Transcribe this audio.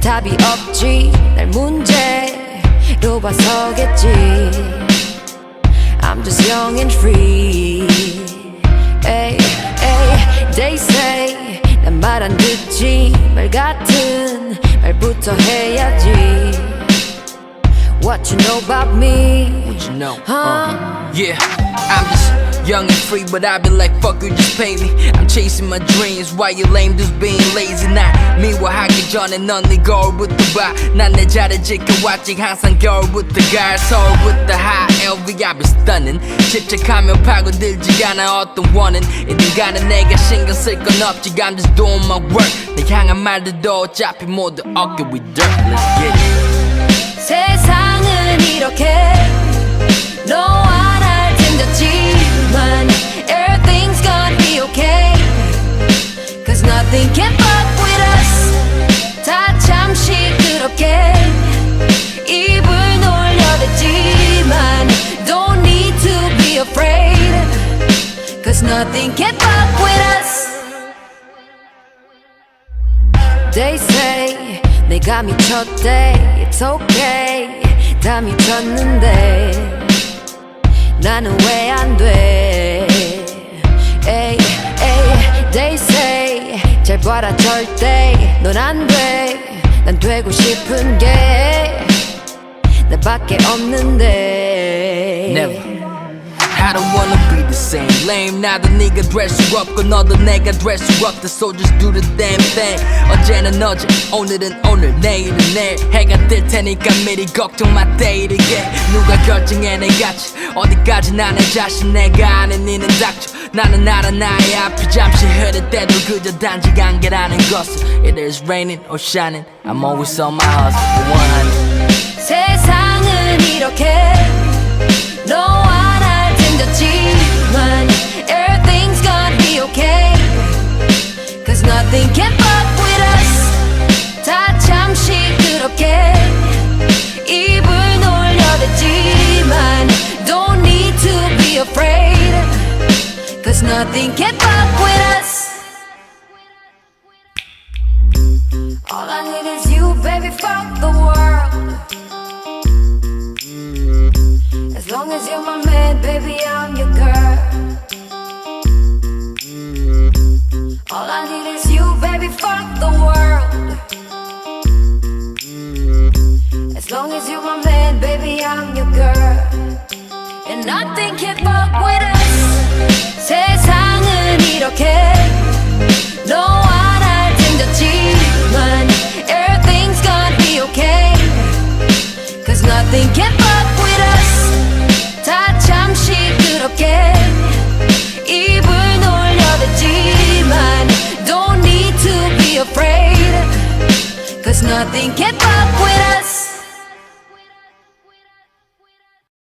답이 없지. 날 문제로 봐서겠지. I'm just young and free. Ay, ay, they say 난 말 안 듣지. 말 같은 말부터 해야지. What you know about me? What you know? Yeah, I'm just young and free, but I be like, fuck you, just pay me. I'm chasing my dreams, why you lame dudes being lazy? 나 미워하기 전에 넌 네 거울부터 봐. 난 내 자리 지켜왔지 항상 겨울부터 가을. 서울부터 high LV I be stunning. 집착하면 파고들지 않아 어떤 원은. 이든가는 내가 신경 쓸 건 없지. I'm just doing my work. 내 향한 말들도 어차피 모두 어깨 위 dirt. Let's get it. 세상은 이렇게 너와 날 등졌지만 everything's gonna be okay. Cause nothing can fuck with us. 다 잠시 그렇게 입을 놀려댔지만 don't need to be afraid. Cause nothing can fuck with us. They say 내가 미쳤대. It's okay. 다 미쳤는데 나는 왜 안 돼? Ay, ay, they say 잘 봐라 절대 넌 안 돼. 난 되고 싶은 게 나밖에 없는데. Never. I don't wanna be the same. Lame 나도 네가 될 수 없고 너도 내가 될 수 없다. So just do the damn thing. 어제는 어제 오늘은 오늘 내일은 내일. 해가 뜰 테니까 미리 걱정 마 때리게. 누가 결정해 내가지 어디까지 나 내 자신 내가 아는 니는 닥쳐. 나는 알아 나의 앞이 잠시 흐를 때도 그저 단지 안개라는 것을. It is raining or shining I'm always on my hustle 100. 세상은 이렇게 너와 날 등졌지만 everything's gonna be okay. Cause nothing can fuck with us. 다 잠시 그렇게 입을 놀려댔지만 don't need to be afraid. Cause nothing can fuck with us. All I need is you, baby, fuck the world. As long as you're my man, baby, I'm your girl. All I need is you, baby, fuck the world. As long as you're my man, baby, I'm your girl. And nothing can fuck with us. 세상은 이렇게 너와 날 등졌지만 everything's gonna be okay. Cause nothing can fuck with us. 다 잠시 그렇게 입을 놀려댔지만 don't need to be afraid. Cause nothing can